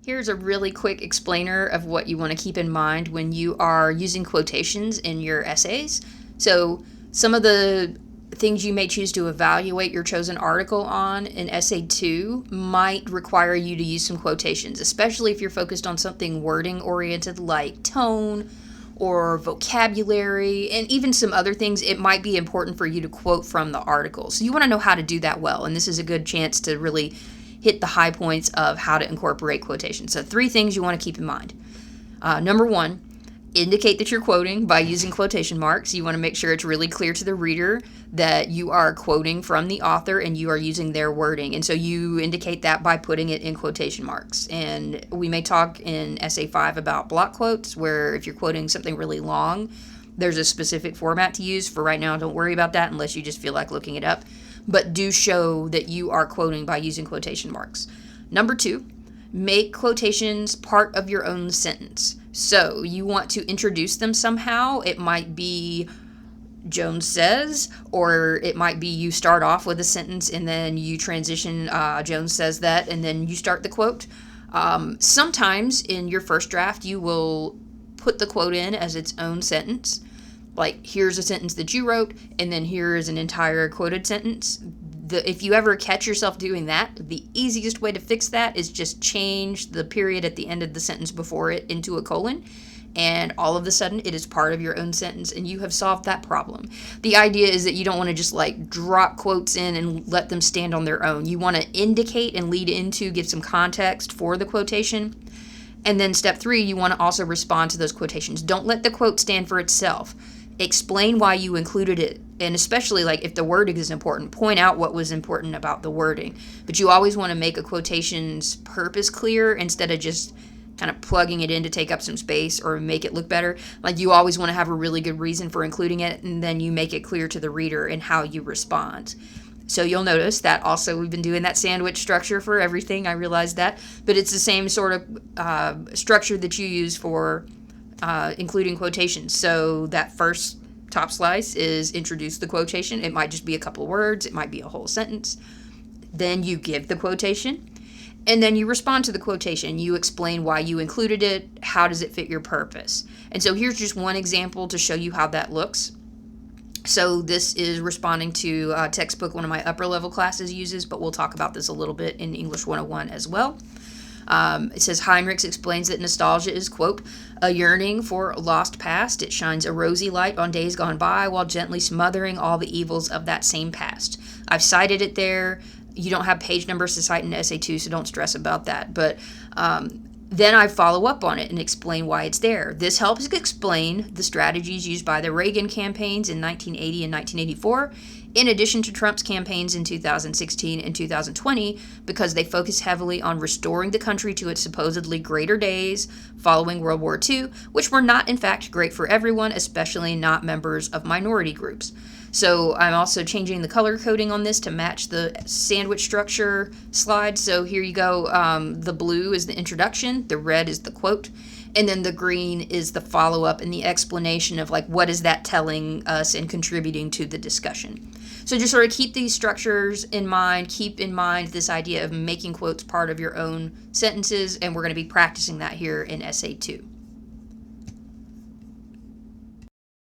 Here's a really quick explainer of what you want to keep in mind when you are using quotations in your essays. So, some of the things you may choose to evaluate your chosen article on in essay 2 might require you to use some quotations, especially if you're focused on something wording oriented like tone or vocabulary and even some other things. It might be important for you to quote from the article. So you want to know how to do that well, and this is a good chance to really hit the high points of how to incorporate quotations. So 3 things you want to keep in mind. Number 1, indicate that you're quoting by using quotation marks. You want to make sure it's really clear to the reader that you are quoting from the author and you are using their wording. And so you indicate that by putting it in quotation marks. And we may talk in essay 5 about block quotes, where if you're quoting something really long, there's a specific format to use. For right now, don't worry about that unless you just feel like looking it up. But do show that you are quoting by using quotation marks. Number 2, make quotations part of your own sentence. So you want to introduce them somehow. It might be Jones says, or it might be you start off with a sentence and then you transition, Jones says that, and then you start the quote. Sometimes in your first draft, you will put the quote in as its own sentence. Like, here's a sentence that you wrote, and then here is an entire quoted sentence. If you ever catch yourself doing that, the easiest way to fix that is just change the period at the end of the sentence before it into a colon, and all of a sudden it is part of your own sentence, and you have solved that problem. The idea is that you don't want to just like drop quotes in and let them stand on their own. You want to indicate and lead into, give some context for the quotation. And then step 3, you want to also respond to those quotations. Don't let the quote stand for itself. Explain why you included it, and especially like if the wording is important, point out what was important about the wording. But you always want to make a quotation's purpose clear instead of just kind of plugging it in to take up some space or make it look better. Like, you always want to have a really good reason for including it, and then you make it clear to the reader and how you respond. So you'll notice that also we've been doing that sandwich structure for everything. I realized that, but it's the same sort of structure that you use for including quotations. So that first top slice is introduce the quotation. It might just be a couple of words. It might be a whole sentence. Then you give the quotation, and then you respond to the quotation. You explain why you included it. How does it fit your purpose? And so here's just one example to show you how that looks. So this is responding to a textbook one of my upper level classes uses, but we'll talk about this a little bit in English 101 as well. It says Heinrichs explains that nostalgia is, quote, a yearning for a lost past. It shines a rosy light on days gone by while gently smothering all the evils of that same past. I've cited it there. You don't have page numbers to cite in essay 2, so don't stress about that. But then I follow up on it and explain why it's there. This helps explain the strategies used by the Reagan campaigns in 1980 and 1984, in addition to Trump's campaigns in 2016 and 2020, because they focus heavily on restoring the country to its supposedly greater days following World War II, which were not, in fact, great for everyone, especially not members of minority groups. So I'm also changing the color coding on this to match the sandwich structure slide. So here you go. The blue is the introduction, the red is the quote, and then the green is the follow-up and the explanation of like what is that telling us and contributing to the discussion. So just sort of keep these structures in mind. Keep in mind this idea of making quotes part of your own sentences, and we're going to be practicing that here in essay 2.